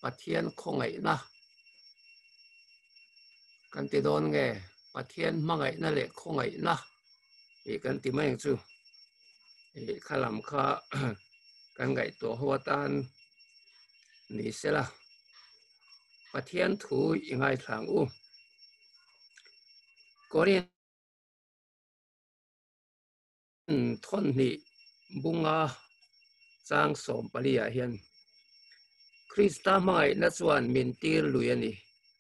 ปัทเทียนคงไงนะกันติโดนไงปัทเทียนมังไงนั่นแหละคงไงนะกันติไม่จูขลำข้ากันไงตัวหัวตานนี่เสละปัทเทียนถูยังไงทางก็เรียนทนนี่บุงอาจางสมปริยาเฮียนคริสต์มาไงนัชวันมินตีร์ลุยนี่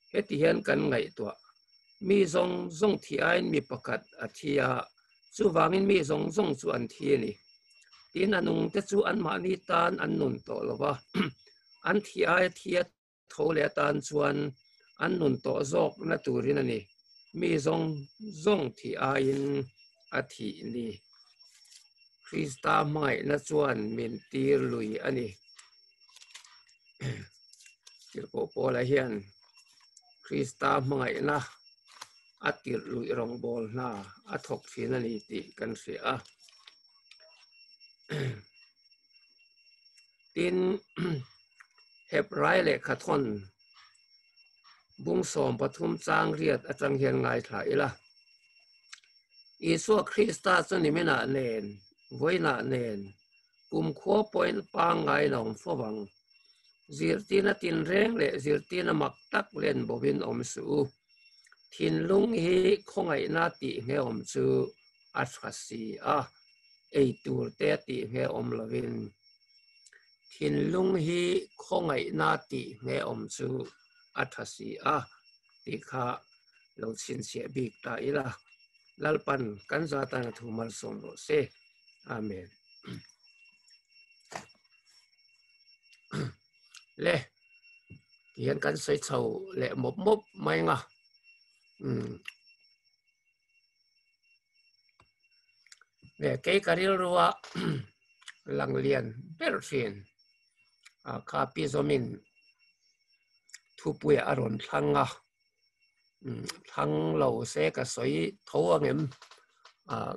เฮติเฮียนกันไงตัวมีทรงที่ไอ้มีประกาศอาทิยาสุวางินมีทรงส่วนที่นี่ทีนั้นนุ่งแต่จู่อันมานิตานอันนุ่นโตแล้วว่าอันที่ไอ้ที่โทเลตานส่วนอันนุ่นโตจอกนัตุรินันนี่มีทรงที่ไอ้อาทินี่คริสต์มานัชวันมินตีร์ลุยอันนี้ที่โปโปละเฮียนคริสต์มานะอัติลุยรองบอลนะอัทกศีนันติกันเสียตินเห็บไรเล็กขัดทนบุ้งสมปฐุมจางเรียดอาจารย์เฮียนไงถ่ายละอีสัวคริสต์จะนี่ไม่น่าเนนไว้น่าเนนกุมขัวปอยปางไงหนองฝรั่งจิรตินตินเร่งเละจิรตินมักตักเล่นบวินอมสูทินลุงฮีคงไอนาติเงอมจูอัศสีไอตูเตติเงอมลวินทินลุงฮีคงไอนาติเงอมจูอัศสีติข้าเราชินเสียบิกตาอิละลัลปันกันจาตันทุมัลสมโรเซอาเมนเล่เห็นกันสวยเฉาเละมบไม่งะเนี่ยเกี่ยกับเรื่องว่าหลังเรียนเบลฟินข้าพิจมินทุบวยอารมณ์ทั้งเราเสกสวยทัวเงิม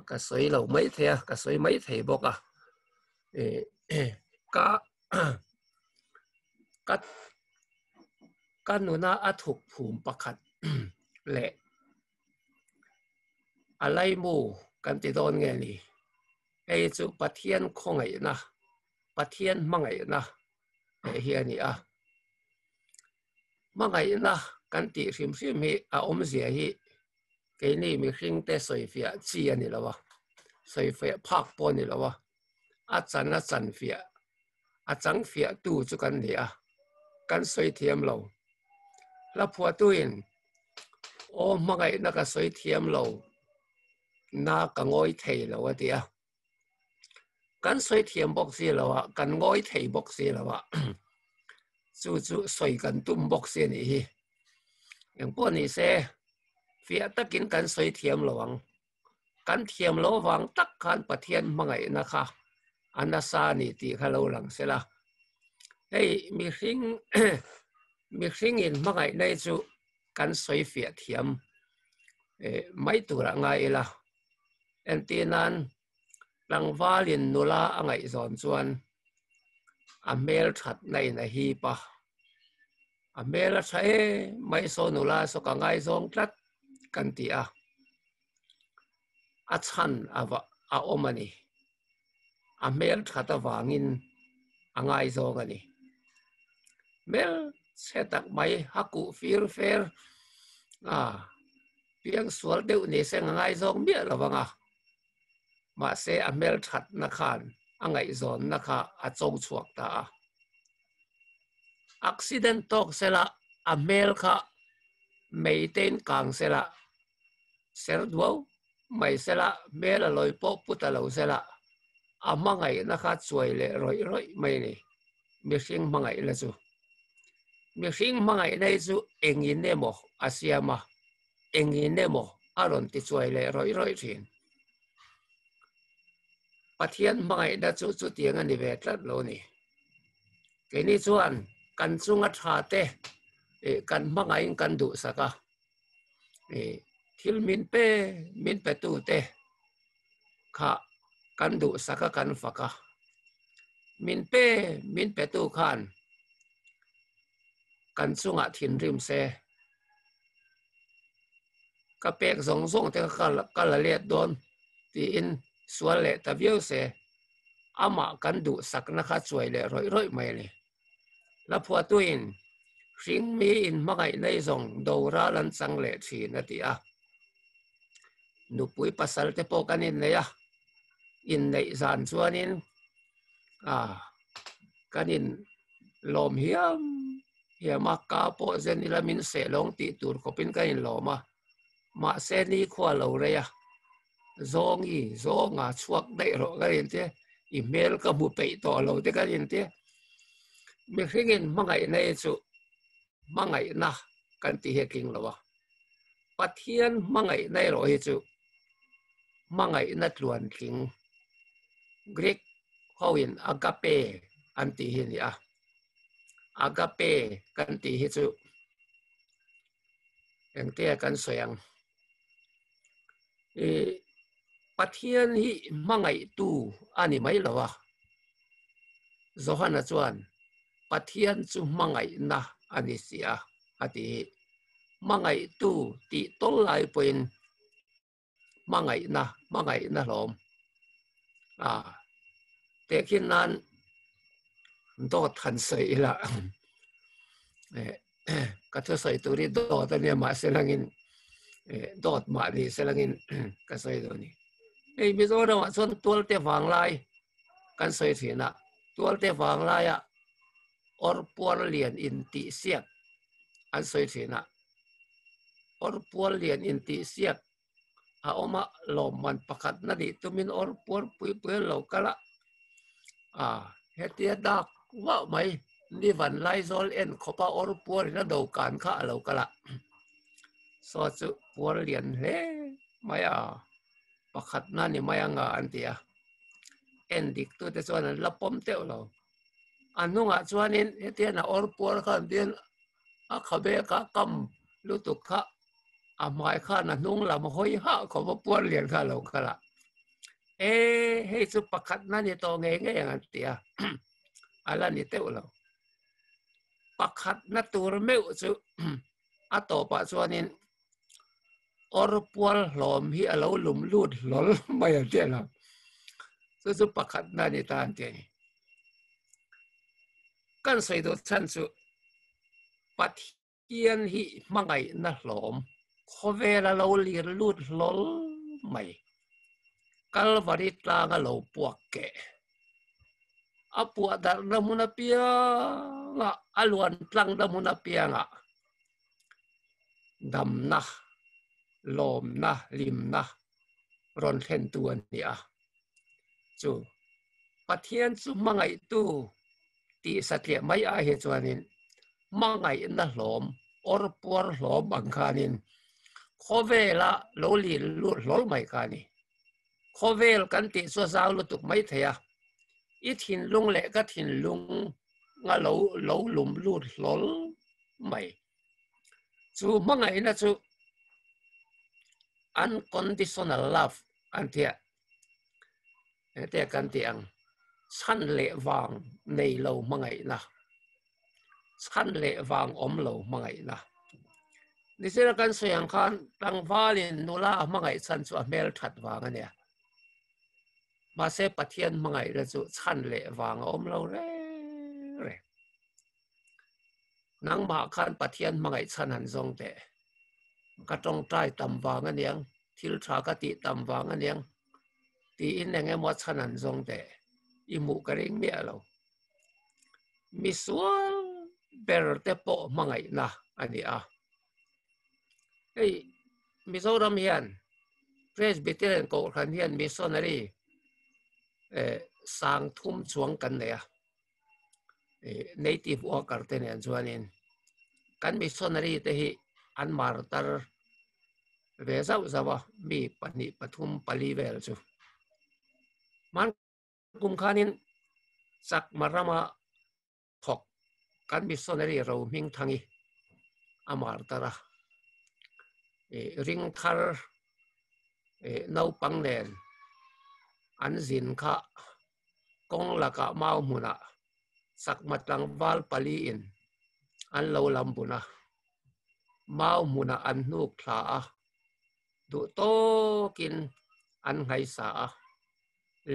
ก็สวยเราไม่เทียก็สวยไม่เทียบอกก็หนูน่าอัถุกภูมิประคัดแหละอะไรมูกันติดโดนไงนี่ไอ้จุปะเทียนคงไงนะปะเทียนมังไงนะเฮียนี่มังไงนะกันติริมฮีอมเสียฮีแกนี่มีคิงเตสอยเฟียจีอันนี่ละวะสอยเฟียพักปนนี่ละวะอาจารย์เฟียอาจารย์เฟียตู้จุกันเนี่ยกันสอยเทียมเราแล้วพอตัวเองโอ้มังไงนักสอยเทียมเราน่ากังอยเทแล้ววะเดียกันสอยเทียมบอกสิแล้ววะกันงอยเทบอกสิแล้ววะจู่สอยกันตุ้มบอกสินี่อย่างพวกนี้เซ่เฟียตะกินกันสอยเทียมระวังกันเทียมระวังตักขันปะเทียนมังไงนะคะอันนั้นซานี่ตีข้าเราหลังเสละเฮ้ยมีสิ่งอินมังไงในจู่กันสอยเฟียเทียมไม่ตัวละไงล่ะเอ็นตีนั้นหลังวาลินนุลาไงสอนส่วนอเมลชัดในฮีปะอเมลใช้ไม่โซนุลาสกังไงสองทัดกันตีอาชันอมันนี่อเมลชัดวางินไงสองกันนี่เมลเสตักไม่ฮักุฟิลเฟรเพียงสวดเดียวนี่เสงไงสองเบี้ยละวังมาเสอเมลชัดนักขันไงสอนนักอาจงชวกตาอักซิเดนต์ตกเสละอเมลค่ะไม่เต้นกลางเสละเสรดวาวไม่เสละเมลลอยปอพุตะเหลาเสละมังไงนะคะสวยเลยรอยไม่นี่มีสิ่งมังไงละจูมีสิ่งมังไงในจูเองยินเนโมอาเซียมาเองยินเนโมอารมณ์ที่สวยเลยรอยทิ้งปะเทียนมังไงดัชจุดเตียงอันนี้เวทละโลนี่แค่นี้ส่วนกันสุงัดหาเตกันมังไงกันดุสักทิลมินเปตูเตข้ากันดุสักกันฟักมินเปตูขัน กันสุงะถิ่นริมเซก็เป็กส่งแต่ก็ละเลียดโดนตีอินสวนเละตะเวียวเซอามากันดุสักนะคะสวยเลยร้อยไม่เลยแล้วพอตัวอินสิงมีอินมาไงในส่งดูราลันสังเละทีนาทีอ่ะนุปุยปัสสาวะเตปกันอินเลยอ่ะอินในสานส่วนอินกันอินลมเฮียมากาโปเซนิลามินเสลงตีตูร์ก็เป็นกันอินลมมาเซนีขวาเราเลยอ่ะzong chuak dai ro ga rin te email ka bu pe to lo te ga rin te mi hringin mangai nei chu mangai na kan ti he king lo wa pathian mangai nei ro hi chu mangai na tluan king greek hoin agape an ti hi ni a agape kan ti hi chu eng te kan soyang pathian hi mangai tu ani mai lawa zohana chuan pathian chu mangai na ani sia ati mangai tu ti tol lai poin mangai na lom te kin nan do than sei la ka thu sei tu ri do ta ne ma selangin dot ma ni selangin ka sei do ni ei mi zo da chon tol te wang lai kan sei thina tol te wang lai a or por lian in ti siak an sei thina or por lian in ti siak a oma lom man pakhat na di tumin or por pui lo kala hetia dak wa mai ni van lai zol en khopa or por na do kan kha lo kala so chu por lian he maya pakhat na ni maya nga antia en dik tu te chuan la pom te lo anunga chuanin hetia na or por khan din a khabe ka kam lutuk kha a mai kha na nung lam hoi ha ko por lian kha lo kala hei chu pakhat na ni to nge ang tia ala ni te lo pakhat na tur meu chu a to pa chuanin or pual hlom hi alo lum lut lol mai te la chu pakhat na ni tan te ni kan sei do chan chu pathian hi mangai na hlom khovela lo lir lut lol mai kalvari tanga lo puak ke apua dar na muna pia nga aluan tlang na muna pia nga dam na lom na lim na ron khen tuan ni a chu pathian chu mangai tu ti satya mai a he chuanin mangai na hlom or por hlom ang khanin khovela lo li lol mai khani khovel kan ti so zaw lu tuk mai thaya i thin lung le ka thin lung nga lo lum lut lol mai chu mangai na chu unconditional love antia te kan ti ang san le wang nei lo mangai na san le wang om lo mangai na ni sira kan soyang khan tang valin nula mangai chan chu mel that wang ania ma se pathian mangai ra chu chan le wang om lo re nang ma khan pathian mangai chan han zong te ka tong trai tam wang aniang thil tha ka ti tam wang aniang ti in nge mo chan han zong te i mu ka ring me lo mi sual ber te po mangai na ani a ei Mizoram hian Presbyterian ko khan hian missionary sang thum chuang kan ne native worker te ne chuanin kan missionary te hi an martar ve zau zawa mi pani pathum pali vel chu man kum khanin sak marama thok kan missionary ro ming thangi amar tara ring thar nau pang nen an zin kha kong laka mau muna sak matlang wal pali in an lo lam buna mau muna an nuk thla du to kin an ngai sa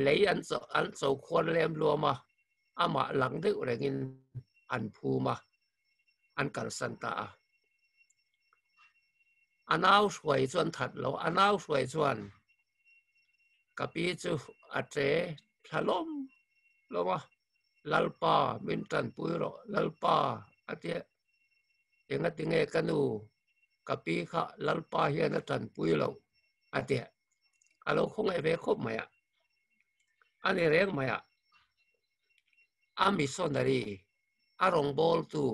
lấy an châu khuôn lem lùa mà ama lang de urengin an phu ma an kal san ta anau suai chuan that lo anau suai chuan kapi chu atre thalom loma lalpa min tan puiro lalpa atia enga tinge kanu kapi kha lalpa hian tan puilo atia alo khong e ve khop maya ani reng maya ami sonari arong bol tu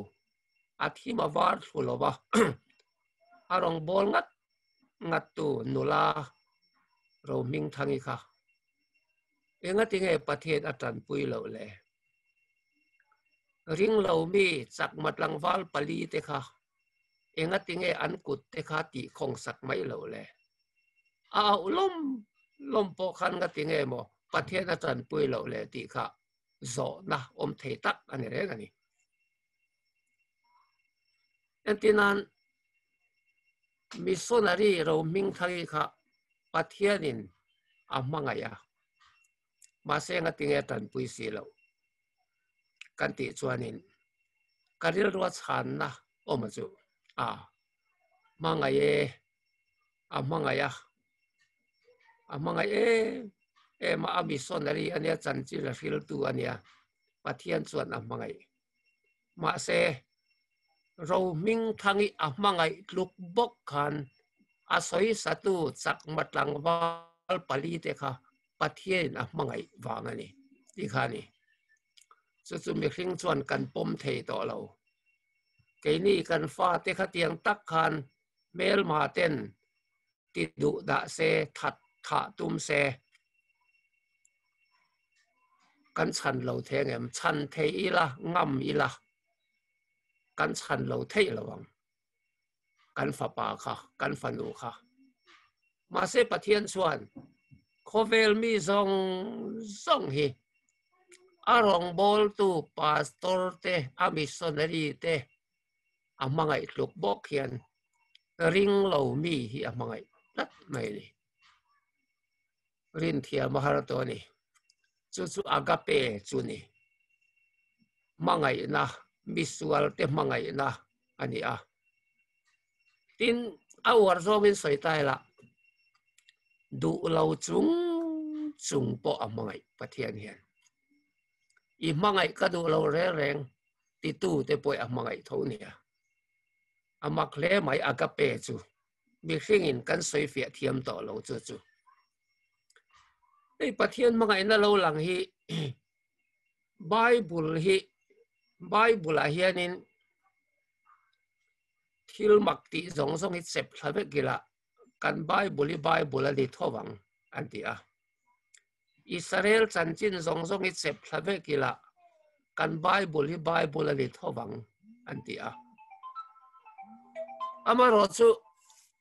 athima war fulova arong bol ngat tu nula ro ming thangi kha enga tinge pathet atan puilo le ring lo mi chak matlang wal pali te kha enga tinge an kut te kha ti khong sak mai lo le a lom po khan ga tinge mo pathet atan puilo le ti kha zo na om thei tak ani re ani entinan missionary ro ming thagi kha pathianin amangaya masenga tinge tan pui si lo kan ti chuanin karil ro chan na omachu mangaye amangaya ma missionary ania chanchi la fil tu ania pathian chuan amangai ma se ro ming thangi amangai luk bok khan asoi satu chak matlang wal pali te kha pathian amangai wangani ti khani chu mi hring chuan kan pom thei to lo ke ni kan fa te kha tiang tak khan mel ma ten ti du da se that tha tum se kan chan lo theng em chan thei ila ngam ila kan chan lo thei lawang kan fa pa kha kan fa nu kha ma se pathian chuan khovel mi zong hi arong bol tu pastor te a missionary te amangai tluk bok hian ring lo mi hi amangai lat mai ni rin thia maharato ni chu agape chu ni mangai na visual te mangai na ani a tin awar zomin soitai la du lo chung po amangai pathian hian i mangai ka du lo reng ti tu te poi amangai tho nia amak le mai agape chu mi hringin kan soi fia thiam to lo chu ei pathian mangai na lo lang hi bible a hianin thil mak ti zong hi sep thlave gila kan bible ali thowang anti a Israel chanchin zong hi sep thlave gila kan bible ali thowang anti a amaro chu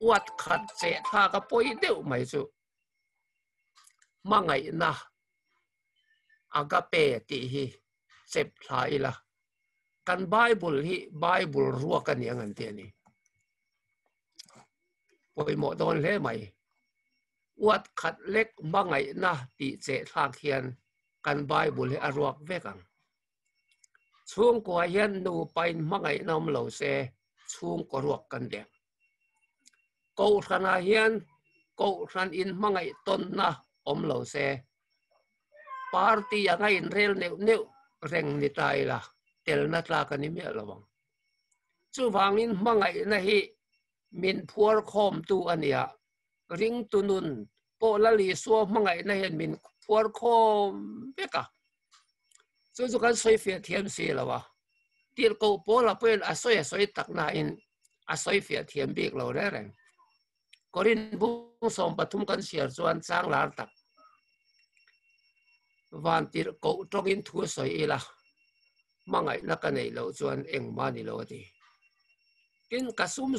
wat khat che tha ka poi deuh mai chu mangai na agape ti hi sep thlai la kan bible ruak kan yang an te ni poi mo don le mai wat khat lek mangai na ti che thak hian kan bible a ruak vekang chung ko hian nu pain mangai nam lo se chung ko ruak kan de ko thana hian ko than in mangai ton na om lo se party ya ngai rel neu reng ni tai la tel na tla kan ni me lawang chu wangin mangai na hi min phuar khom tu ania ring tunun po lali so mangai na hian min phuar khom beka chu kan soi fia thiam si lawa tir ko po la pen a soi tak na in a soi fia thiam bik lo re reng korin bung som pathum kan siar chuan chang lar tak van tir ko tongin thu soi ila mangai na ka nei lo chuan eng mani lo ti kin kasum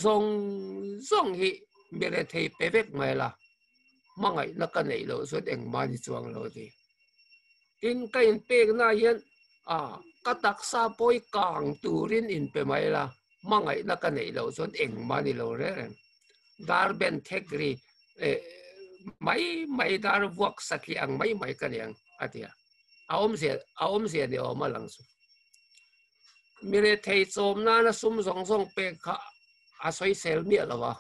zong hi bere thei pevek mai la mangai na ka nei lo chuan eng mani chuang lo ti kin kain pek na hian cái đặc sa bôi càng turin in pe mai la mangai na cái này lâu xuân eng mani lâu rồi dar ben thegri mai dar vuak saki ang mai cái này atia aom se de oma lang su mire thei chom na sum song song pe kha asoi sel mi lawa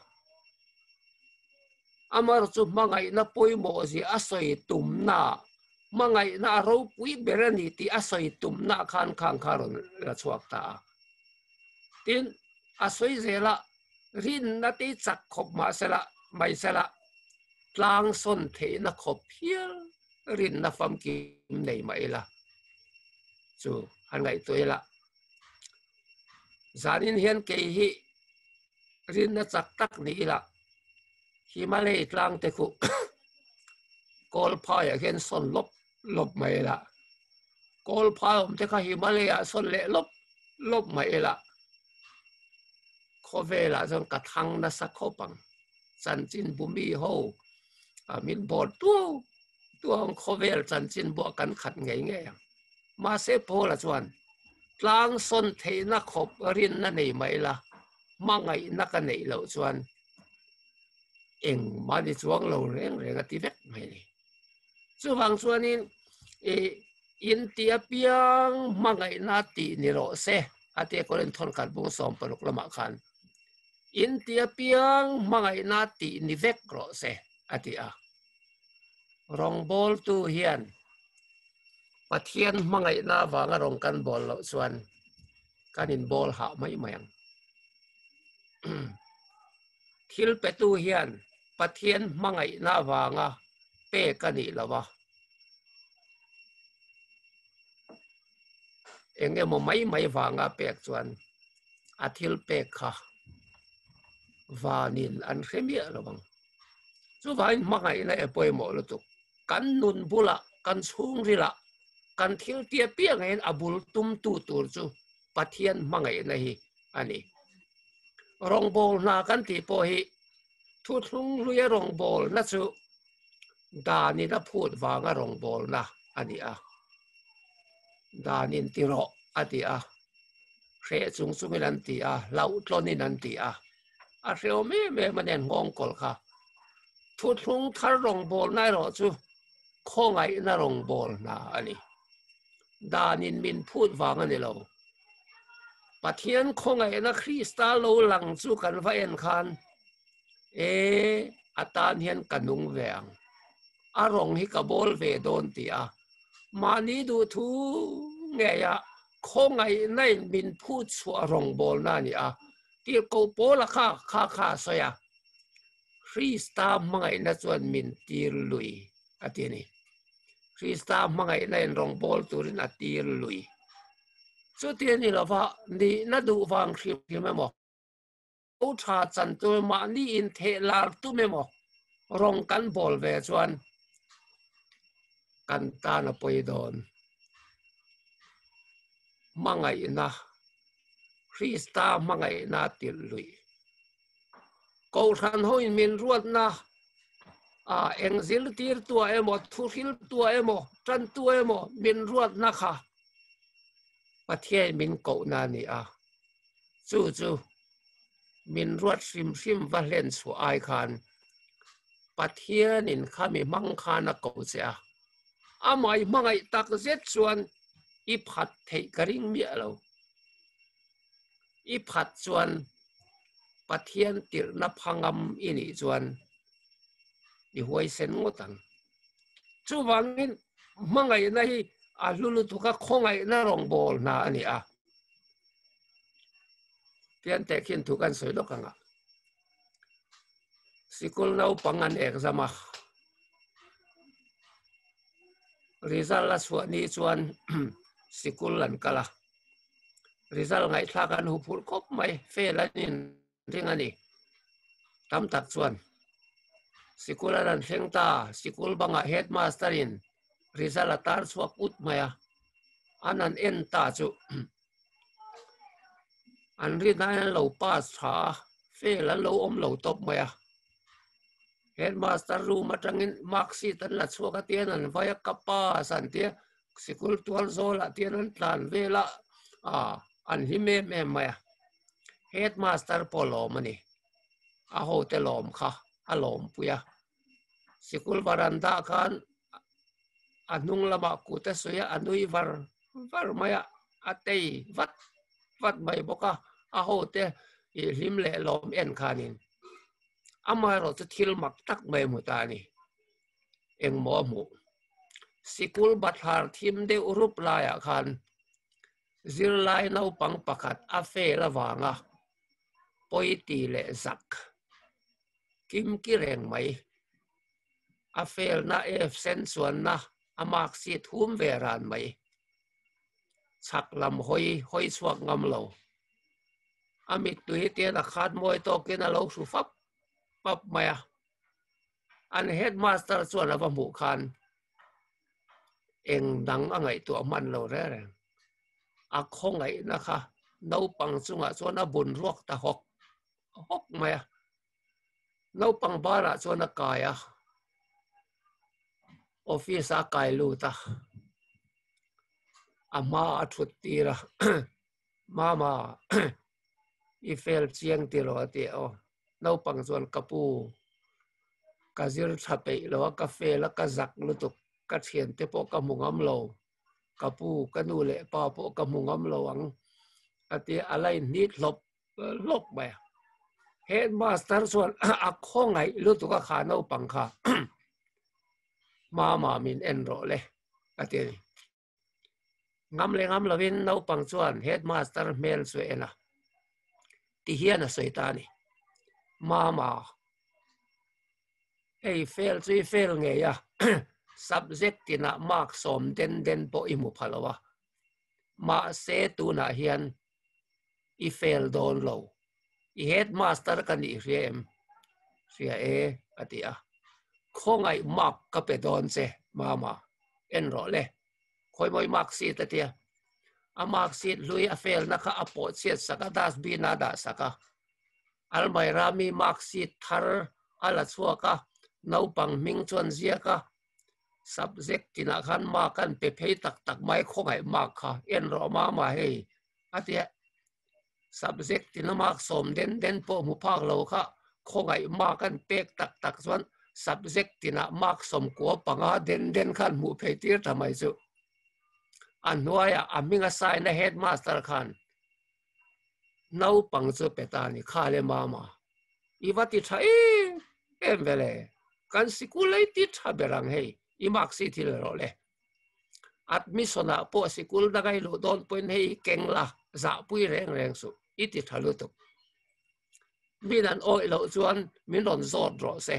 amar chu mangai na poi mo si asoi tum na mangai na ro pui berani ti asoi tum na khan khang kharon la chuak ta tin asoi zela rin na ti chak khop ma sela mai sela tlang son the na khop hial rin na fam ki nei mai la chu han ngai toila zanin hian ke hi rin na chak tak ni la Himalay tlang te khu kol phai again son lop mai la kol phai om te kha Himalaya son le lop mai la khovela jong ka thang na sa khopang chan chin bumi ho min bor tu ang khovel chan chin bo kan khat nge ma se po la chuan tlang son the na khop rin na nei mai la mangai na ka nei lo chuan eng ma di chuang lo reng ati vek mai ni chu wang chuan in tia piang mangai na ti ni ro se ate kolen thon kan bung som paruk lama khan in tia piang mangai na ti ni vek ro se ati a rong bol tu hian pathian mangai na wanga rong kan bol lo chuan kanin bol ha mai mayang thil pe tu hian pathian mangai na wanga pe kani lawa enge mo mai wanga pek chuan athil pe kha vanin an khemia lawang chu vain mangai na epoi mo lo tu kan nun bula kan chung rila kan thil tia piang en abul tum tu tur chu pathian mangai na hi ani rong bol na kan ti po hi thu thung luya rong bol na chu dani na phut wanga rong bol na ani a danin tiro ati a khe chung ilan ti a lau tlonin an ti a reo me manen ngong kol kha thu thung thar rong bol na ro chu khongai na rong bol na ani danin min phut wanga ni lo pathian khongai na Krista lo lang chu kan va en khan atan hian kanung veang arong hi ka bol ve don ti a mani du thu nge ya khongai nai min phut chu arong bol na ni a ti ko pola kha so ya Krista mangai na chuan min tir lui ati ni Krista mangai na rong bol turin atir lui chu ti ni lova ni na du wang khip me mo o tha chan tu ma ni in the lar tu me mo rong kan bol ve chuan kan ta na poi don mangai na Krista mangai na til lui ko than hoin min ruat na engzil tir tua emo thuril tua emo tran tua emo min ruat na kha pathian min ko na ni a chu min ruat sim va len su ai khan pathian in khami mang khana ko cha amai mangai tak zet chuan i phat thei karing mi alo i phat chuan pathian tir na phangam ini chuan i huai sen ngotang chu wangin mangai na hi a lulu thuka khongai na rong bol na ani a pian te khin thukan soi lo kanga sikul nau pangan exam a result la suwa ni chuan sikul lan kala result ngai thla kan hu phul kop mai fail anin ring ani tam tak chuan sikul an thlengta sikul banga headmaster in result atar chuak ut maya anan en ta chu an ri na lo pass tha fail an lo om lo top maya headmaster room atangin mark sheet an la chuak atian an vaya kapa san tia sikul tual zola tian tlan vela an hi me maya headmaster polo mani a ho te lom kha a lom puya sikul baranda khan anung lama ku te suya anui var maya atei vat mai boka a ho te i lim le lom en khanin ama ro te thil mak tak mai mu ta ni eng mo mu sikul bathar thim de urup la ya khan zirlai nau pang pakhat a fe la wanga poi ti le zak kim ki reng mai a fel na ef sen suan na amak si thum ve ran mai chak lam hoi suak ngam lo amit tui te na khat moi to ke na lo su fap pap maya an headmaster suan ava mu khan eng dang angai tu man lo re re a khongai na kha nau pang chunga chuan a bun ruak ta hok maya nau pang bara chuan a kaya office a kai lu ta ama a thut tira mama i fel chiang ti ro ti o nau pang chuan kapu kazir thape lo ka fe la ka zak lu tu ka thian te po ka mungam lo kapu kanu le pa po ka mungam lo ang ati alai nit lop ba headmaster chuan a khongai lu tu ka kha nau pang kha mama min en ro le ati ngam lovin nau pang chuan headmaster mel su ena ti hian a soitani mama ei fail nge ya subject tina mark som den po imu phalowa ma se tu na hian I fail don lo I headmaster kan I rem sia atia khongai mark ka pe don se mama en ro le khoi moi mark si tatia a mark si lui a fail na kha apo che saka das bi na da saka al mai rami mark si thar ala chuaka nau pang ming chuan zia ka subject tina khan ma kan pe phei tak mai khongai mark kha en ro ma hei atia subject tina mark som den po mu phak lo kha khongai mark kan pek tak chuan subject tina mark som ko panga den khan mu phei tir thamai chu anwaya aminga sai na headmaster khan nau pang chu petani khale mama iwati thai em vele kan sikulai ti thaberang hei imak si thil ro le admission a po sikul dagai lo don point hei kengla za pui reng su iti thalu tu minan oi lo chuan min ron zot ro se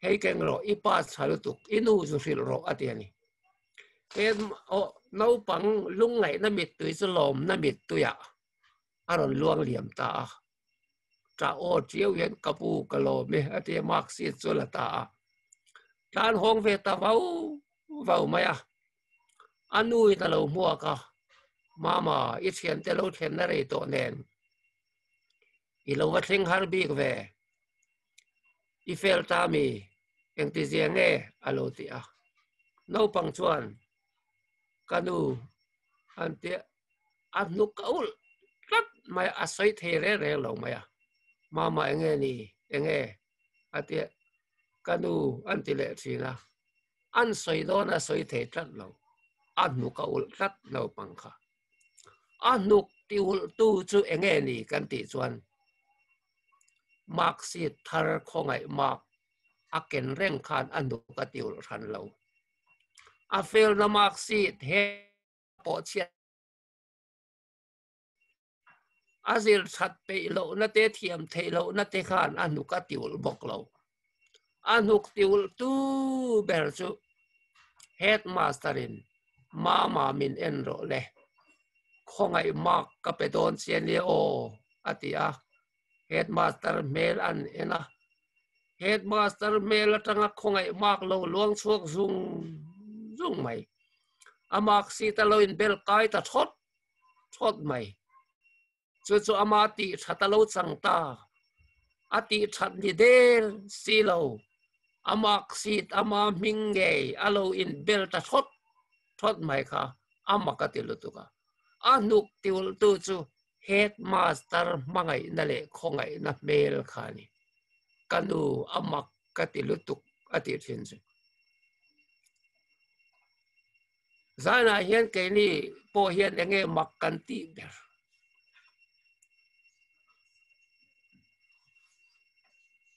hei keng ro I pass thalu tu inu zu fil ro atiani em o nau pang lungai na mit tui chu lom na mit tuya aron luang liam ta tra o chiu yen kapu kalo me ati mark si chu la ta tan hong ve ta vau maya anui ta lo mua ka mama I thian te lo thian na re to nen I lo wa thing har bi ve I fel ta mi eng ti ziang nge alo ti a no pang chuan kanu ante anu kaul lat mai asoi the re lo maya mama enge ni enge ate kanu ante le thina an soi don a soi the tat lo anu kaul lat lo pang kha anu tiul tu chu enge ni kan ti chuan mark si thar khongai mark aken reng khan anu ka tiul ran lo a fail na mark si he po chia azil that pe lo na te thiam thei lo na te khan anu ka tiul bok lo anuk tiul tu ber chu headmaster in mama min en ro le khongai mark ka pe don chen le o atia headmaster mail an ena headmaster mail atanga khongai mark lo luang chuak zung mai amak si ta lo in bel kai ta thot mai chu amati thatalo changta ati that ni del silo amak sit ama minge alo in bel ta thot ทอดไม่ค่ะอามักติลุตุกะอานุกติวตุจูเฮดมาสเตอร์มังไงนั่นแหละคงไงนับเมลขานี่กันดูอามักติลุตุกอติสินจูจานาเฮียนเกนี่พอเฮียนเองมักกันตีเบอร์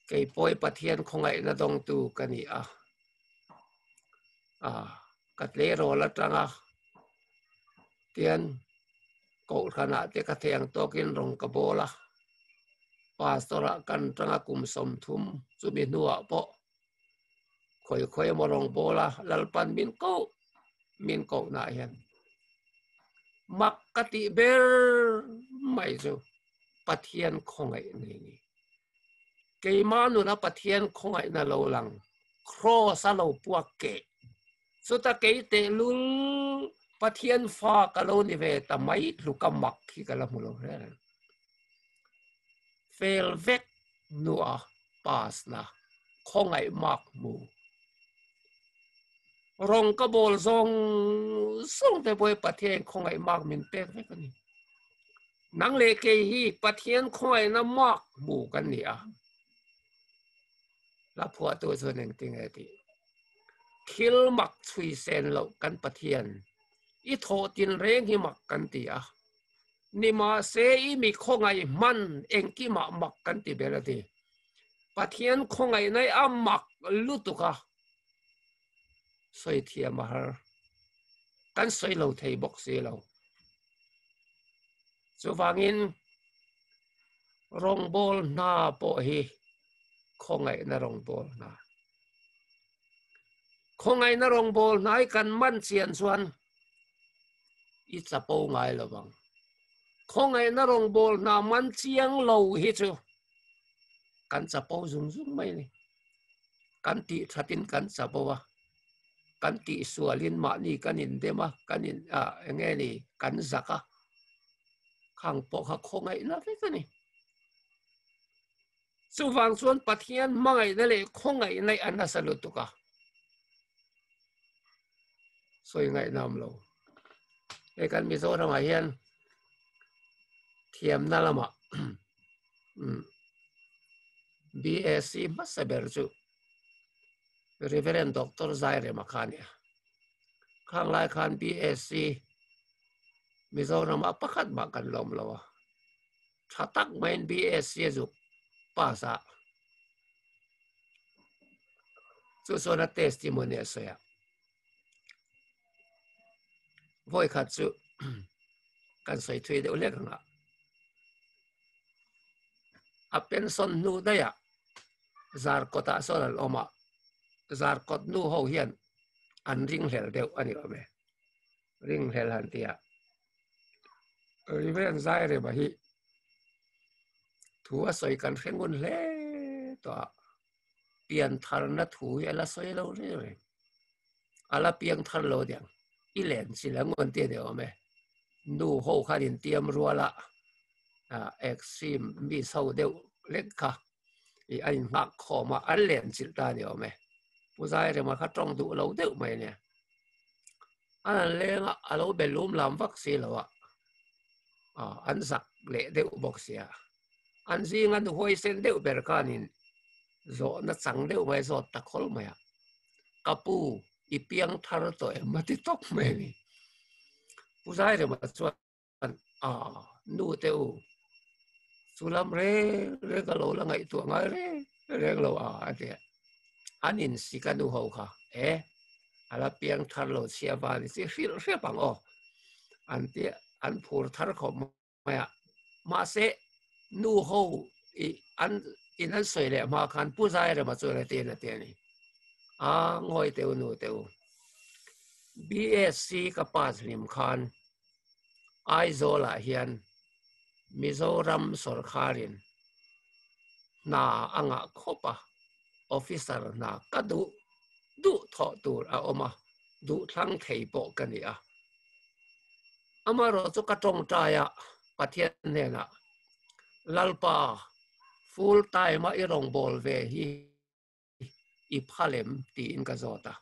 เกยปอยปะเทียนคงไงนั่นตรงตูกันนี่กัดเลโรละจังเตียนกูขณะที่กระเทียงตัวกินรงกระโบละปาสระกันจังกุมสมทุมจุบินัวปะค่อยมารงโบละลัลปันมินกูน่าเห็นมักกติเบลไม่จูปะเทียนคงไงนี่เกยมานุนะปะเทียนคงไงน่ะโลลังครอสโลปวกเกสุดท้ายเกยเตลุลปะเทียนฟ้ากะโลนิเวตาไม่ลูกมักที่กะละมุลเรนเฟลเวกนัวปาสนะคงไงมักมูรงกบอลส่งแต่บอยปะเทียนคงไงมักมินเตกไว้กันนี่นังเลเกฮีปะเทียนคงไงนะมักมูกันนี่แล้วพอตัวส่วนหนึ่งติงไอติคิลมักชุยเซนเรากันปะเทียนอีโทตินเร่งหิมักกันตีนี่มาเสียมีคงไงมันเองกี่มักกันตีเบลตีปะเทียนคงไงในมักลุตุกะสวยเทียมาฮะกันสวยเราเทบอกเสียเราสุฟังอินรงบอลนาโปฮีคงไงนะรงบอลนาคงไงนะรงบอลนายกันมันเสียนส่วนอีจะโปไงละบังคงไงนะรงบอลนามันเชียงเราฮิจูกันจะโปซุ่มไม่นี่กันตีทัดินกันจะโปวะกันตีสวลินมานี่กันอินเดมากันอินไงนี่กันจักข้างโปะคงไงนะที่กันนี่สุฟังส่วนปะเทียนไม่นั่นเลยคงไงในอันนั้นสลุตุกะสวยไงนำเราไอ้กันมีโซ่ทำไมเฮียนเทียมนั่นละมั้งBSc มาเสเบอร์จู Reverend Dr. Zaire Makania ข้างรายการ BSc มีโซ่ทำไมประคัดมากันลมเราถ้าตักไม่ BSc จุป้าซะส่วนนั้น testimony เสียvoyขัดจูกันใส่ถุยเดียวเล็กนะเป็นส่วนนู้ได้อะจาร์กตาส่วนออกมาจาร์กตนู้เขาเห็นอันริงเฮลเดียวอันนี้ว่าไหมริงเฮลหันเตียริเวนใจเรียบฮีถือว่าสวยกันเข่งกุนเล่ตัวเปลี่ยนทันนะถืออะไรสวยเราเลยอะไรเปลี่ยนทันเราเดียงอีเลนสิแล้วเงินเตียเดียวไหมดูเขาขาดินเตรียมรัวละเอ็กซิมมีเสาเดียวเล็กค่ะอีอันหักคอมาอันเลนสิตาเดียวไหมผู้ชายเดี๋ยวมาคัดจ้องดูเราเดียวไหมเนี่ยอันเลี้ยงเราเป็นลุ่มลำวัคซีนแล้วอันสักเละเดียวบอกเสียอันซีงันดูหอยเส้นเดียวเบอร์กานินโซนัดสังเดียวไม่โซตะคอลไหมกับปูอีเปียงทาร์ตัวมาติดตกไหมนี่ผู้ชายเดี๋ยวมาชวนดูเตียวสุลามเร่ก็รู้ละไงตัวไงเร่เราเดี๋ยอันนี้สิกันดูเขาค่ะอะไรเพียงทาร์โลเชียบานี่สิเรียบังอันเดียอันพูดทาร์เขามาเสนูเขาอันนั้นสวยเลยมาคันผู้ชายเดี๋ยวมาช่วยเตียนี่งอยเตียวนูเตียว BSc กับปัสลิมคันไอโซลาเฮียนมิโซรัมสรคารินนาอ่างคบออฟฟิเซอร์นาก็ดูทอตูร์ออกมาดูทั้งเทปกันนี่มารถก็ตรงใจประเทศเนี่ยนะลัลปาฟูลไทม์อีรงบอลเวฮีอีพาเลมตีอินกาโซตา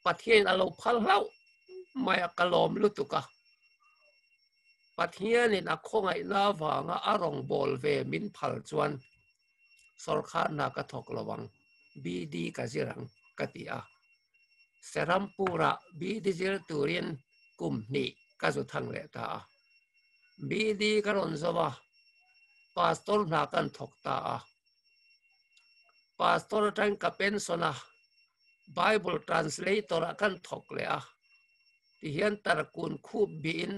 ประเทศเราพัลเล่า ไม่กลมลุตุกะปัทเฮียนี่นักคงไอ้ลาวางอารมณ์บอลเวมินพัลจวนสรคานักทกระวังบีดีกจิรังกติอาเซรัมปูระบีดีเจรตูรินกุมนี่กจุทังเลตาบีดีกรอนซวะพาสตอร์นักันทกตาพาสตอร์ทังกับเป็นสนะไบเบิลทรานสเลตอร์กันทกเลยที่เห็นตระกูลคูบิน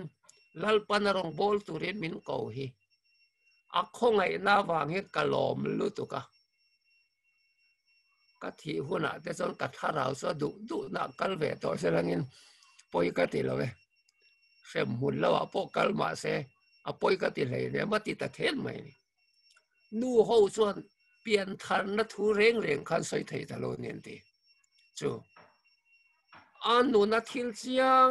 ลัลปันรองบอลตูรินมินเกาฮีอักคงไอ้นาวางเฮกลอมลุตุกะกะทิหัวหน้าแต่จนกัดท่าเราสะดุนักกัลเวตัวเสลังินปอยกะติละเวเสมหุ่นแล้วอ่ะพวกกัลมาเสอ่ะปอยกะติเลยเนี่ยมาติดตะเทนไหมนี่นู่เขาส่วนเปลี่ยนทันนัทุเร่งคันใส่ไทยตะโลเนียนตีจูอันนู้นทิลเจียง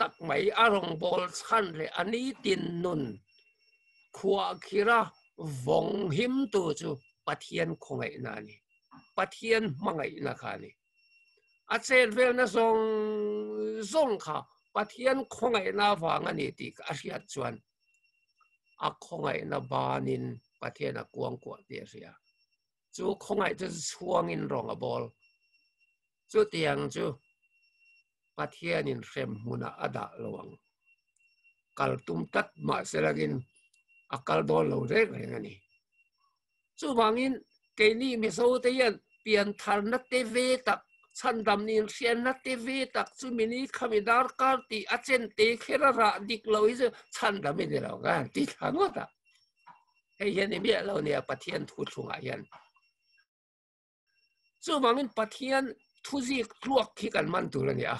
ตักไหมอารมณ์บอลชันเลยอันนี้ตินนุนขวาคิระวงหิมตัวจูปะเทียนคงไอ้นานี่ปะเทียนมังไอ้นาคานี่อาเซลเวลนะทรงค่ะปะเทียนคงไอ้นาฟังอันนี้ติอาเซียจวนอักคงไอ้นาบานินปะเทียนกวางกว่าเดียเสียจูคงไอ้จะช่วงอินรองบอลจูเตียงจูปะเทียนินเซมมุนาอดาลวังกัลตุมตัดมาเสลกินอักลโดนเราเร็กเลยนี่จู่บางินเกนี่มิโซเตียนเปลี่ยนทางนัตเตเวตักฉันดำนินเสียนนัตเตเวตักจู่มินิขมิดาร์การตีอาเจนเตเคระระดิกเราอิจฉันดำไม่ได้เรากันตีทางว่าตาไอ้ยันนี่เมียเราเนี่ยปะเทียนทุดชงอายันจู่บางินปะเทียนทุจิกลวกขี้กันมันตัวเนี่ย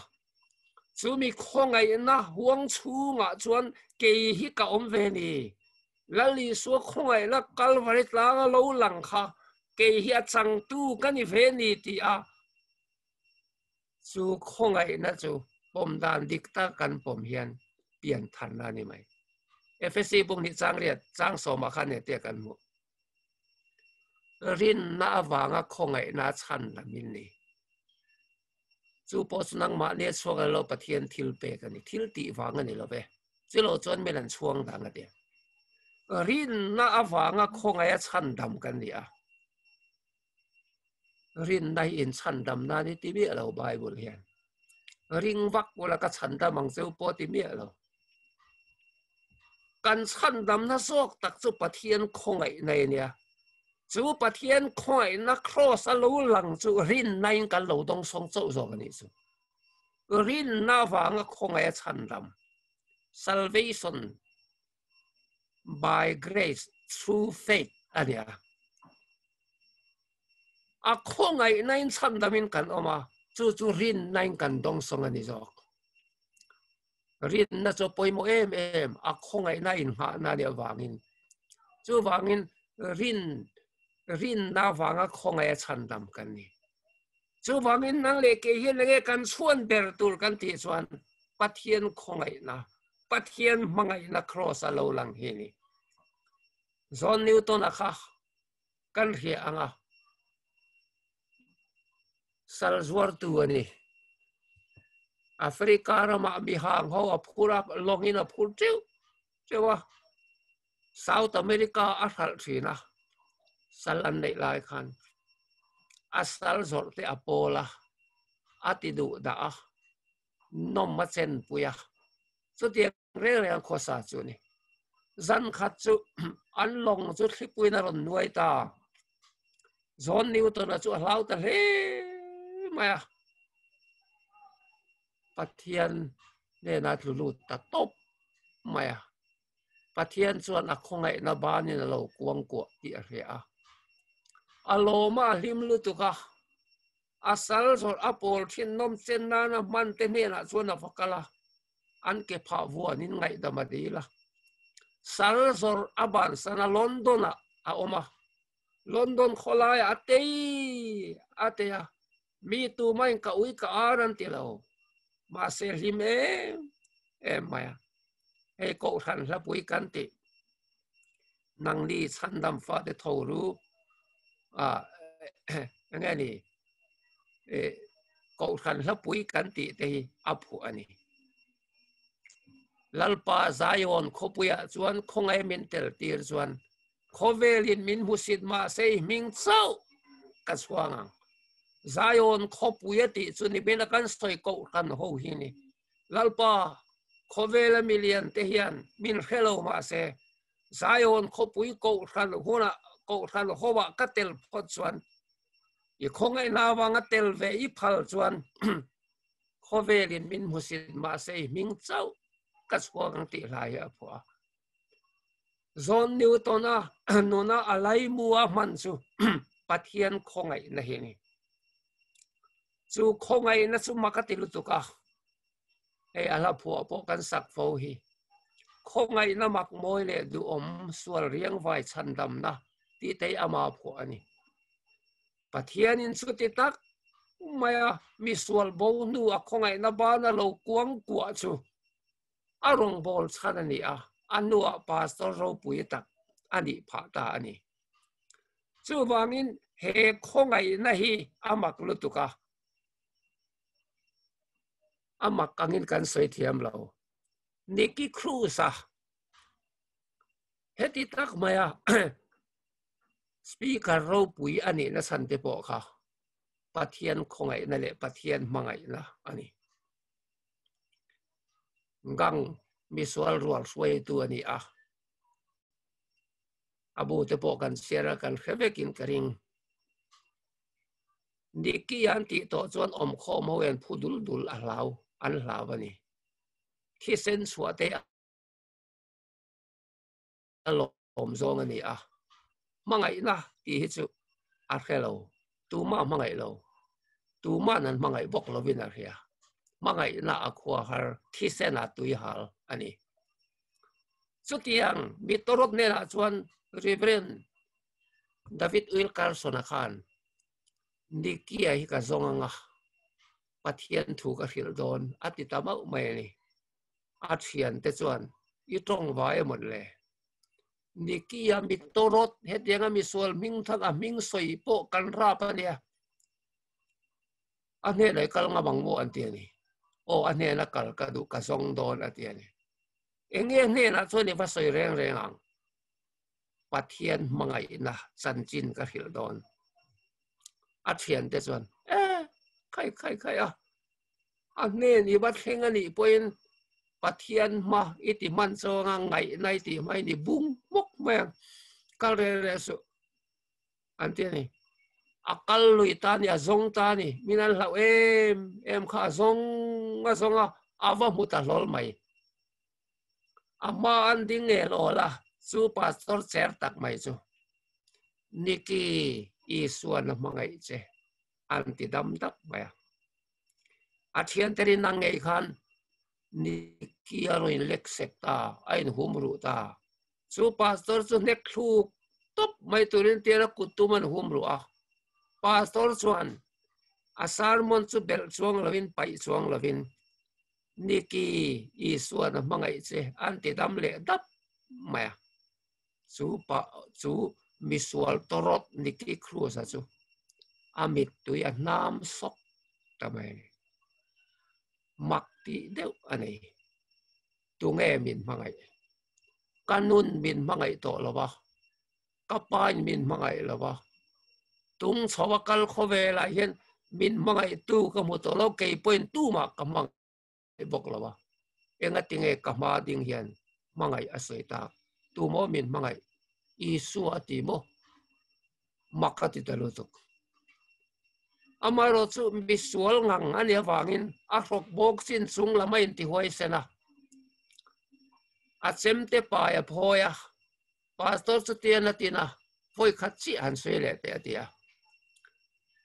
จู่มีคงไงนะห่วงชูงอ่ะจวนเกยฮิกะอมเวนี่แล้วลีสัวคงไงนะกัลวาริตลางเราหลังค่ะเกยฮิจังตู้กันนี่เวนี่ที่จู่คงไงนะจู่ปมดานดิกตากันปมเฮียนเปลี่ยนทันนะนี่ไหมFSC ปุ่มนี้จังเรียดจังสมคันเนี่ยเตียกันหมดรินน้าวางคงไงน้าชันละมินนี่จู่พอสนังมาเนี่ยช่วงเราปะเทียนทิลเปกันนี่ทิลตีวางกันนี่เราไปจู่เราจนไม่ลันช่วงดังกันเดียรินน้าวางคงไงชันดำกันเนี่ยรินได้อินชันดำนั่นนี่ที่เบี้ยเราไบเบิลเฮียนริงวักเวลาก็ชันดำมังเซลปอที่เบี้ยเรากันชันดำน่ะโซกตักจู่ปะเทียนคงไงในเนี่ยจู่ปะเทียนคงไงนักครอสลูหลังจู่รินในกันเราต้องส่งโซ่กันนี่จู่รินน้าวางคงไงชันดำ salvation by grace through faith อันเนี้ยคงไงในชันดำมินกันออกมาจู่รินในกันต้องส่งอันนี้จอกรินน่ะจะปอยโมคงไงในหานาเดียววางินจู่วางินรินน้าวางคงไงชันดำกันนี่จู่วางินนั่งเล็กเฮียนเล็กกันชวนเดรตูกันที่ชวนปะเทียนคงไงนะปะเทียนมังไงนะครอสโลลังเฮนี่จอห์นนิวตันนะคะกันเฮียงสัลสวอร์ตัวนี่แอฟริกาเรามาบิหางเขาพูดลงอินพูดเจ้าว่าเซาท์อเมริกาอัลทีนะสัลันในหลายคันอัสสัลสอร์ที่อโปล่าอัติดูดานมมาเซนปุยสุดที่เรื่องโคสาจุนี่จันขัดจุอันลงจุดที่ปุยนรนด้วยตาจอห์นนิวตันจุดเล่าแต่เฮ้มาปะเทียนเนี่ยนะลุดตะตบมาปะเทียนส่วนคงไงนาบานนี่เรากวงกวที่อะไรอโลมาลิมลุตุกะอาศัลส่วนอโปลที่นมเซนนานะมันเตเนี่ยนะส่วนนักกะละอันเก็บผ้าวัวนี่ไงดำมาดีละสัลส่วนอาบันสนาลอนดอนออกมาลอนดอนขลายอาเตียมีตัวไม่กับอุยกับอารันติเรามาเซลิมมาไอ้กูทันละปุยกันตินังดีชันดำฟ้าเดทอรูยังไงนี่กูทันละปุยกันติที่อับหัวนี่ lalpa Zion khopuya chuan khongai min tel tir chuan khovelin min musit ma sei ming chau kaswanga Zion khopuya ti chuni bena kan soi ko kan ho hi ni lalpa khovela million te hian min hello ma se Zion khopui ko khan huna ko khan howa katel phot chuan i khongai nawanga tel ve i phal chuan khovelin min musit ma sei ming chau kaswang ti lai a phwa John Newton a nona alai mua man chu pathian khongai na hi ni chu khongai na chu makatilu tuka ei ala phua po kan sak fo hi khongai na mak moi le du om sual riang vai chandam na ti te ama phu ani pathian in chu ti tak maya mi sual bo nu a khongai na ba na lo kuang kwa chu arong bol chan ani a anua pastor ro pui tak ani pha ta ani chu wangin he khongai na hi amak lutuka amak angin kan soi thiam lo Nikki Cruz a heti tak maya speaker ro pui ani na san te po kha pathian khongai na le pathian mangai na ani gang misual rual suai tu ani a abu te po kan sera kan khevekin karing Nikki anti to chuan om kho mo en phudul dul a lau an hlawani khi sen suate alom zong ani a mangai na ti hi chu a khelo tu ma mangai lo tu ma nan mangai bok lovin a hria mangai na a khwa har khi sen a tui hal ani chutiang mi torot ne la chuan Reverend David Will Carlson a khan Nikki a hi ka zonganga pathian thu ka hil don ati tamau mai ni a thian te chuan I tong vai mon le Nikki a mi torot hetianga mi sual ming thang a ming soi po kan ra pa nia ane lai kal nga bang mo an ti ni o ane na kal ka du ka zong don ati ni enge ne na chuan ni va soi reng reng ang pathian mangai na chan chin ka hil don a thian te chuan khai a ane ni va theng ani poin pathian ma iti man zonga ngai nai ti mai ni bung mok me kal re su antini akal lui ta ni azong ta ni minan lau em kha zonga ava muta lol mai ama anding e lola su pastor cher tak mai chu Nikki I suan mangai che anti dam tak mai a thian terin nang ei khan Nikki aroin lek sekta ain humru ta su pastor chu nek thu top mai turin tera kutuman humru a pastor chuan a sermon chu bel chuang lovin pai chuang lovin Nikki I suan mangai che anti dam le dap mai chu misual torot Nikki Cruz a chu amit tu ya nam sok tamai makti deu ani tu nge min mangai kanun min mangai to lawa kapain min mangai lawa tung chawakal khovela hian min mangai tu ka mu to lo ke point tu ma ka mang bok lawa enga tinge ka ma ding hian mangai asoita tu mo min mangai Isu ati mo makati talutok amaro chu visual ngang ani awangin a rok boxin chung lamain ti hoi sena a chemte pa ya phoya pastor chu tiana tina voi khachi an soile te atia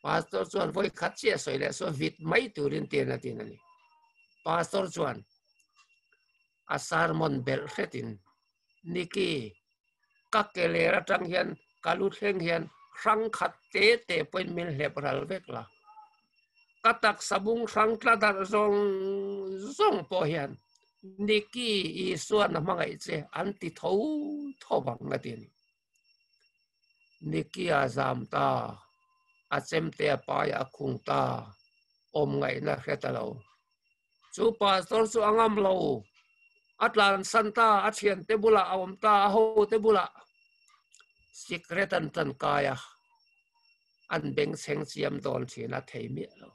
pastor chuan voi khachi soile so vit mai turin tiana tina ni pastor chuan a sermon bel khetin Nikki kakelera tang hian kalu thleng hian rang khat te point mil hebral vekla katak sabung rang tladar zong po hian Nikki I suan mangai che anti tho bang ngatin Nikki azam ta achem te pa ya khung ta om ngai na khetalo chu pastor chu angam lo atlan santa achian tebula awam ta ho tebula secret an tan kaya an beng seng chiam don china theimi lo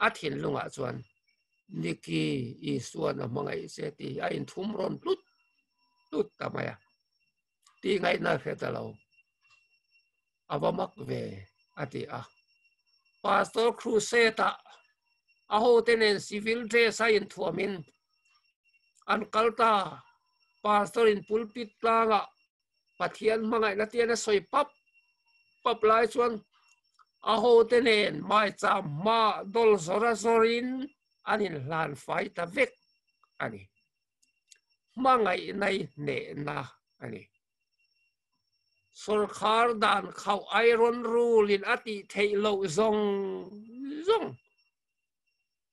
athin lunga chuan niki I suan amangai se ti a in thum ron tut tamaya ti ngai na khetalo awamak ve ati a pastor crusade a ho tenen civil dress in thuamin an kalta pastor in pulpit tlanga pathian mangai na tiana soi pap lai chuan a ho tenen mai cha ma dol zora zorin anin hlan fai ta vek ani mangai nei ne na ani Sarkar dan khau iron rule in ati thailo zong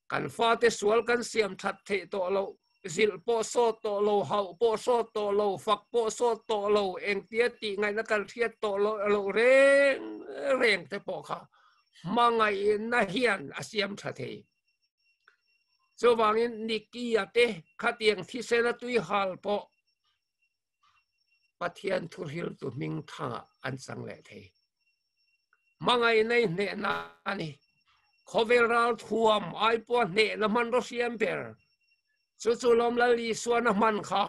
kan fa te sual kan siam that the to lo zil po so to lo hau po so to lo fak po so to lo eng tia ti ngai na kan thiat to lo reng te po kha mangai na hian asiam tha the so wangin niki ate khatiang thi sena tui hal po pathian thurhil tu ming tha an sang le the mangai nei ne na ani khoveral thuam ai po ne na man ro siam per chu lom la li suana man kha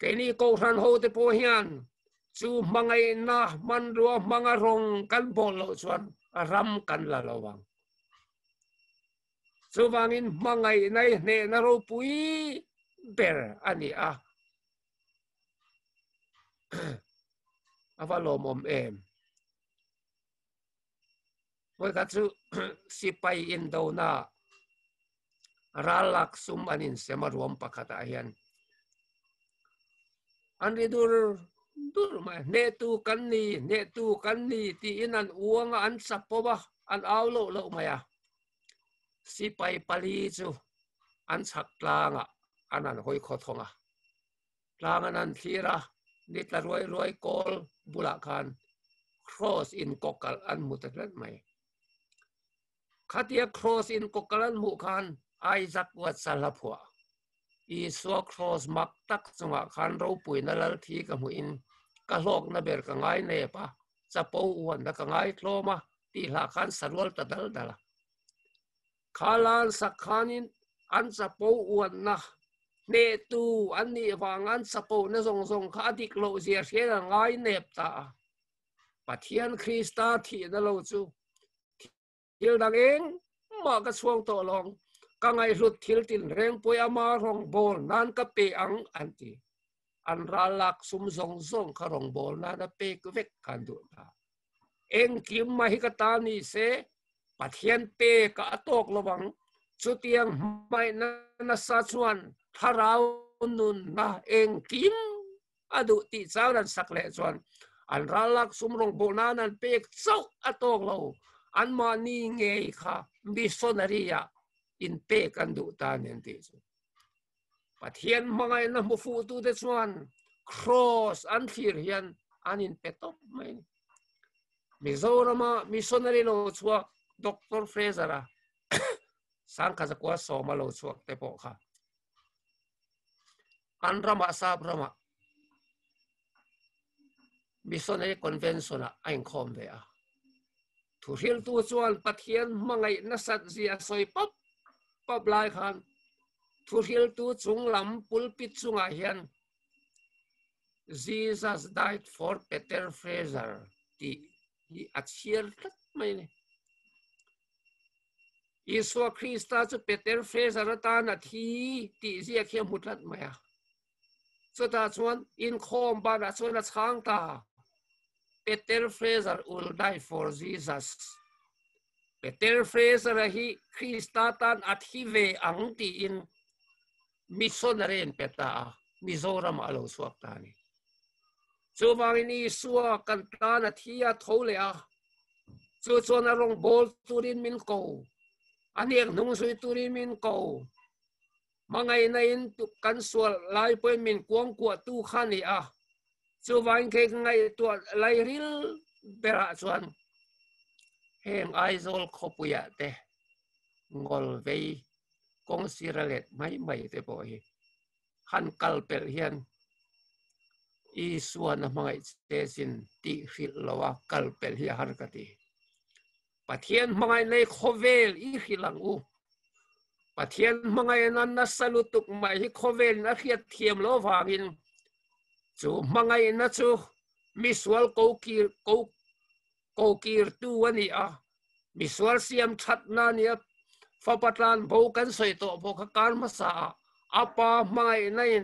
ke ni ko ran ho te po hian chu mangai na man ro manga rong kan bol lo chuan ram kan la lawang chu wangin mangai nei ne na ro pui ber ani a avalom om em moi ka chu sipai in do na ralak sum anin semaruam pakata hian anri dur ma ne tu kan ni ti inan uanga an sapoba an aulo lo maya sipai pali chu an chak tlanga anan hoi khothonga tlanga nan thira nitla roi kol bula khan cross in kokal an mutatlat mai khatia cross in kokal an mu khan Isaac wat salapua Iswa cross mak tak chunga khan ro pui na lal thi ka mu in ka lok na ber ka ngai ne pa chapo uan da ka ngai tloma ti la khan sarwal ta dal dala khalan sakhanin an chapo uan na ne tu an ni wang an chapo na zong kha dik lo zia hre ngai nep ta pathian krista thi na lo chu thil dang eng ma ka chuang to long ka ngai lut thil tin reng poi ama rong bol nan ka pe ang anti an ralak sum zong ka rong bol na da pe ku vek kan du ta eng kim ma hi ka ta ni se pathian pe ka atok lowang chu tiang mai na sa chuan tharau nun na eng kim adu ti chawran sakle chuan an ralak sum rong bol na nan pe chau atok lo an ma ni nge kha missionaria in pe kan du ta nen ti chu pathian mangai na mu fu tu de chuan cross an thir hian anin petop mai Mizorama missionary lo chua Dr. Fraser sang ka zakwa soma lo chuak te po kha an rama sa rama missionary convention a in khom ve a thu hil tu chuan pathian mangai na sat zia soi pap lai khan thu hil tu chung lam pulpit chunga hian Jesus died for Peter Fraser ti hi achir tat mai ne Iswa Krista chu Peter Fraser ta na thi ti zia khem mutlat maya so ta chuan in khom ba na chuan a chang ta Peter Fraser will die for Jesus Peter Fraser hi Krista tan athi ve ang ti in missionary en peta Mizoram alo suak ta ni chu wangin Iswa kan ta na thia thole a chu chuan a rong bol turin min ko aniak nung sui turin min ko mangai na in tu kan sual lai poi min kuang kwa tu khani a chu wang ke ngai tu lai ril bera chuan heng aizol khopuya te ngol vei kong siralet mai te po hi han kalpel hian i suan mangai tesin ti hil lawa kalpel hi har kati pathian mangai nei khovel i hilang u pathian mangai nan na salutuk mai hi khovel na khiat thiam lo wangin chu mangai na chu miswal ko kir tu ani a miswal siam that na nia fapatlan bo kan soi to bo ka kan ma sa apa mangai nei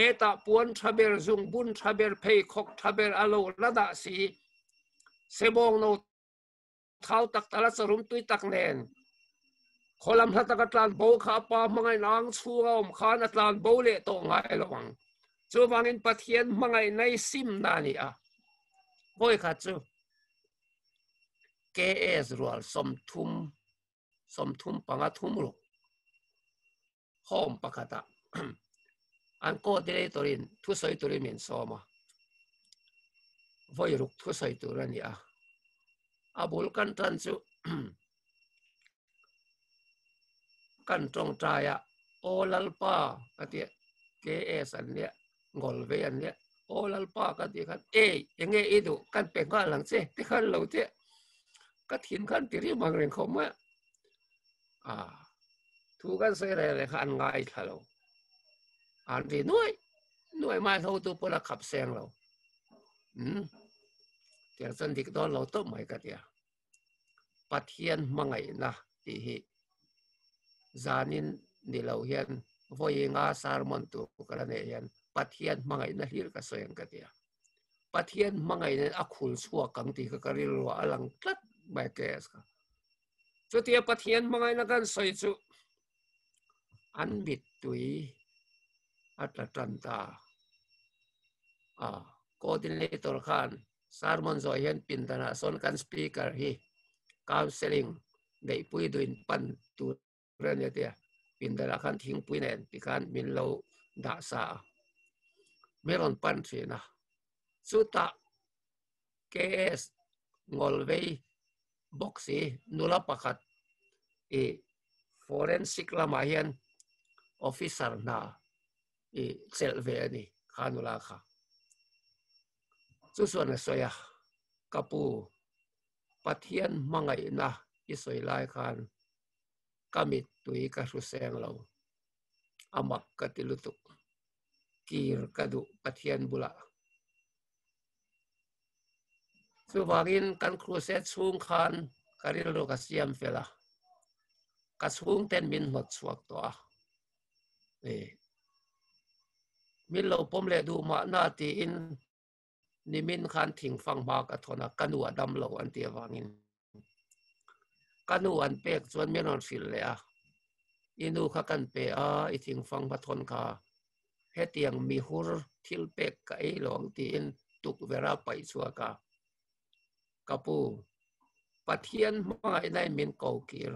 eta puan thaber zung bun thaber phei khok thaber alo lada si sebong no thau tak tala charum tui tak nen kholam hla tak atlan bo kha pa mangai nang chuom khan atlan bo le to ngai lawang chu wangin pathian mangai nei sim na ni a boy kha chu ks rual som thum panga thum ro hom pakata an coordinatorin thu soi turin min soma voi ruk thu soi turani a abul kan tan chu kan trong traya olalpa ati ks an ne ngolve an ne olalpa ka ti khan enge idu kan pe nga lang che ti khan lo che ka thin khan ti ri mang ren khom ma thu kan se re khan ngai thalo an ri nuôi mai thâu tu pula khap seng lo tiang san dik don lo to mai ka tia pathian mangai na ti hi zanin ni lo hian voi nga sarmon tu kala ne hian pathian mangai na hlir ka soyang ka tia pathian mangai na akhul chua kang ti ka karil ro alang tlat mai kes ka chu tia pathian mangai na kan soi chu an bit tui atla tanta coordinator khan sarmon zo hian pindana son kan speaker hi counseling dei pui duin pan tu ren ya tia pindana khan thing pui nen ti khan min lo da sa meron pan thina chuta ks ngolvei boxi nula pakhat forensic lama hian officer na chelve ani khanula kha chu suan soya kapu pathian mangai na isoi lai khan kamit tui ka su seng lo amak katilutuk kir kadu pathian bula chu wangin kan cruset chung khan karil ro ka siam fela ka chung ten min hot chuak to a min lo pom le du ma na ti in nimin khan thing fang ma ka thona kanu adam lo an ti wangin kanu an pek chuan menon fil le a inu kha kan pe a I thing fang ba thon kha hetiang mi hur thil pek ka ei long ti in tuk vera pai chua ka kapu pathian mai nai min ko kir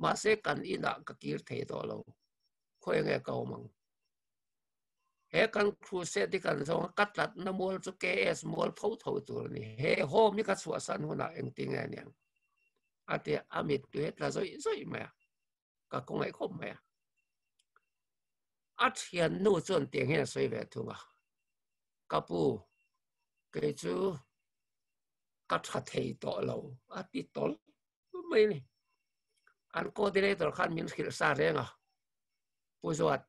ma se kan ina ka kir thei to lo khoi nge ko mang he kan cruise ti kan zong katlat na mol chu ks mol tho tho tur ni he hom ni ka chua san huna eng ting aniang ate amit tu het la zoi ma ka kong ai khom ma at hian nu chon tiang he soi ve thunga kapu ke chu ka tha thei to lo ati tol mai ni an coordinator khan min khil sa renga puzuat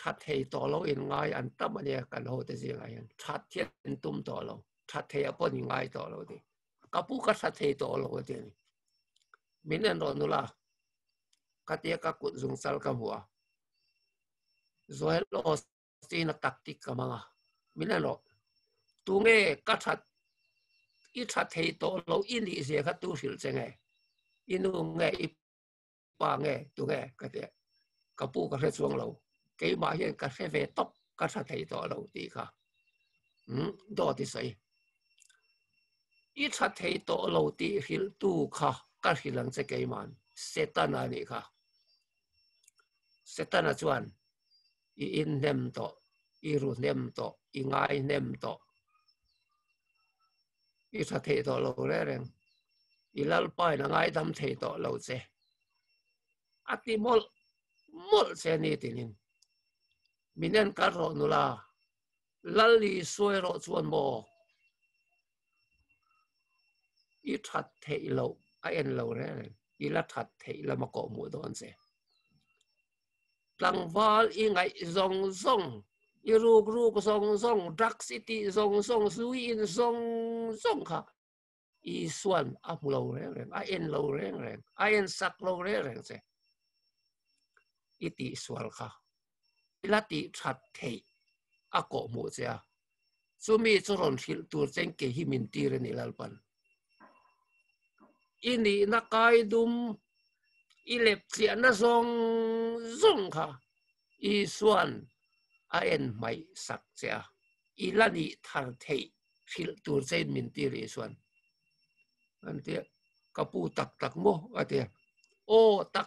that thei to lo in ngai an tam ania kan ho te zinga yan that thian tum to lo that thei apon ngai to lo di kapu ka that thei to lo ti ni min an ro nula ka tia ka kut zung sal ka hua zoel lo sina taktik ka manga min an ro tu nge ka that I that thei to lo in di se ka tu sil chenge inu nge I pa nge tu nge ka tia kapu ka re chuang lo cái mà hiện cái xe về tóc các sa thầy đó đầu tiên cả đó thì say ít sa thầy đó đầu tiên hiểu tu cả các hiểu lăng sẽ cái màn setan này cả setan là chuan in nem to ru nem to ngai nem to ít sa thầy đó đầu đấy rằng lal pai là ngai đam thầy đó đầu sẽ ati mol sẽ ni tinin มินันการรอนุลาลัลลีสวยรอชวนโมอีทัดเทอิโลไอเอ็นโลเร่อีละทัดเทอิละมาโกมูดอนเซลังวาลอีไงซงซงอีรูกซงซงดักซิตี้ซงซงสุยอินซงซงค่ะอีส่วนอัพโลเร่ไอเอ็นโลเร่ไอเอ็นสักโลเร่เซอีติส่วนค่ะอีละติทัดเทอะโกมูเซียสุมีจุรนทิลตัวเจงเกหิมินตีเรนิลปันอินี่นักไก่ดุมอีเล็บเสียนซงซงค่ะอีส่วนไอเอ็นไม่สักเสียอีละนี่ทัดเททิลตัวเจงมินตีเรส่วนอันเดียกปูตักโมอันเดียโอตั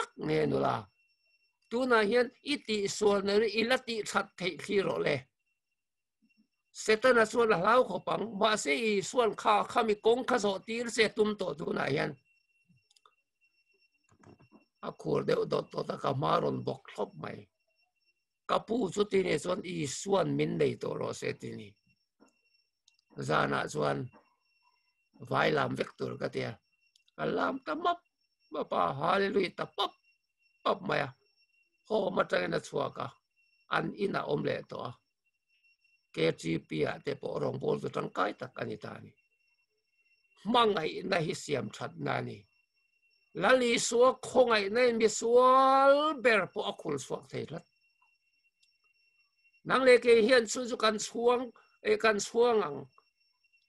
กเนนุลาตัวนั้นเห็นอีติส่วนนั้นอีละติทัดเทที่รอเลยเสร็จแล้วส่วนเราขบังมาเสียส่วนข้ามีกงข้าสอตีเสียตุ้มโตตัวนั้นเห็นอาคูเดียวโดดตะกมารอนบอกครบไหมกับผู้สุดที่นี่ส่วนอีส่วนมินได้ตัวรอเสร็จที่นี่จานะส่วนไวลามเวกตัวก็เดียลามตะมับมาป่าฮาเลลุยตะปับไหมอ่ะโหมาจากนั้นชัวกะอันอินาอมเล่ตัวเกจีปีอะแต่ปอรองบอลตัวตั้งไกตักอันนี้ตานี่มังไงในฮิเสียมชัดนานี่ลลีสัวคงไงในมีสัวเบอร์ปอคุลสัวเทลัดนังเลกเฮียนสุกันช่วงกันช่วง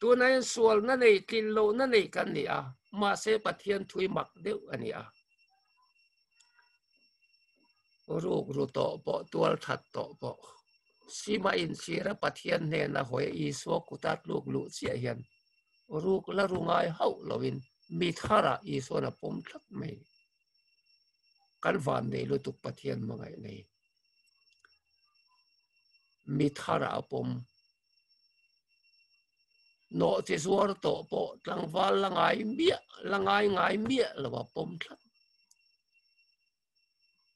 ตัวนั้นสัวนั่นเองกินโลนั่นเองกันนี่อ่ะมาเสปะเทียนถุยหมักเดียวอันนี้อ่ะรูโตปอตัวถัดโตปอสิมาอินชีระปะเทียนเนนะหอยอีสวกุตัดลูกลุเสียเห็นรูกละรุงไอเฮาลวินมีทาระอีสวนะปมทัดไม่กันฟันในลุตุปะเทียนมังไงในมีทาระปมโนติสวรโตปอลังฟันลังไอเมียลังไงเมียละว่าปมทัด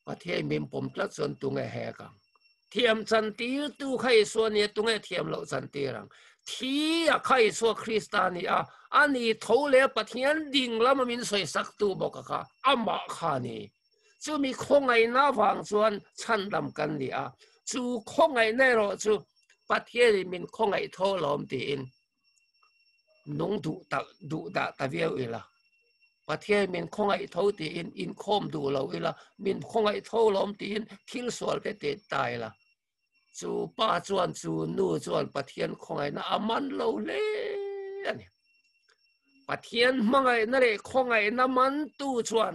ปะเทียนมีปมทัดส่วนตุงไอแหกังเทียมสันติตู้ใครส่วนเนี่ยตรงไอ้เทียมเราสันติรังที่ใครส่วนคริสตานีอันนี้ทเลปะเทียนดิ่งแล้วมันมีสวยสักตัวบอกค่ะอามาขานี่จะมีคงไอ้หน้าฟังส่วนชันดำกันนี่จูคงไอ้แน่รอจูปะเทียนมีคงไอ้ทลอมตีนน้องดูตะเวียวอีละปะเทียนมีคงไอ้ทตีอินคอมดูเราอีละมีคงไอ้ทลอมตีนทิ้งส่วนแต่ตายละจูป้าจวนจูนู่จวนปะเทียนคงไงนะอามันเราเล่เนี่ยปะเทียนมังไงนั่นเลยคงไงนะมันตู้จวน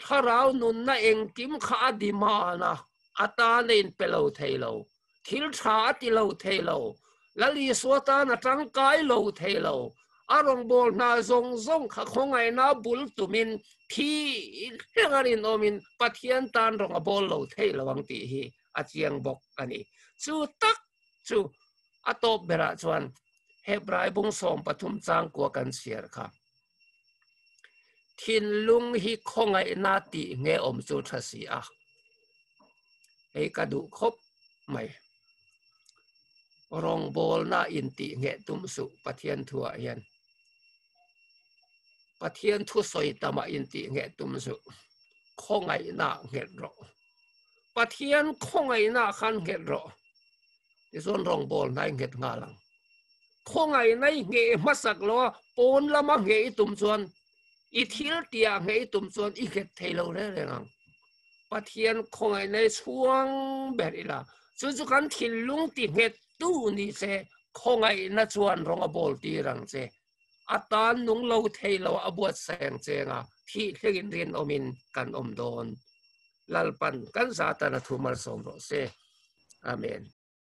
ถ้าเราหนุนนะเองกิมขาดีมานะอัตาเล่นเปล่าเทโลทิลชาติโลเทโลแล้วลีสวตานะจังกายโลเทโลอารมณ์บอลนาซงข้าคงไงนะบุลตุมินที่เรื่องอะไรโนมินปะเทียนตานรงบอลโลเทโลวังตีฮีอาเจียงบอกอันนี้จูตักจูอัตบเบระจวนเฮบรายบุงสมปฐุมจางกัวกันเสียค่ะทินลุงฮิคงไอนาติเงอมจูทัสีอะไอกระดูคบไหมรองโบลนาอินติเงตุมสุปะเทียนทัวเย็นปะเทียนทุสอยตมาอินติเงตุมสุคงไอนาเงรอปะเทียนคงไงน่าขันเห็ดรอที่ส่วนรองบอลในเห็ดงาลังคงไงในเงยมาสักล้อปนละมาเงยตุ่มส่วนอีทิลเตียเงยตุ่มส่วนอีเห็ดเทโลได้เลยงังปะเทียนคงไงในช่วงแบบนี้ละสุกันทิลลุงติเห็ดตู้นี่เสคงไงน่าชวนรองบอลตีรังเสอาตานุงเราเทโลอบวชแสงเจงที่เรียนอมินกันอมโดนlalpan kan sa ta na thumal som ro se amen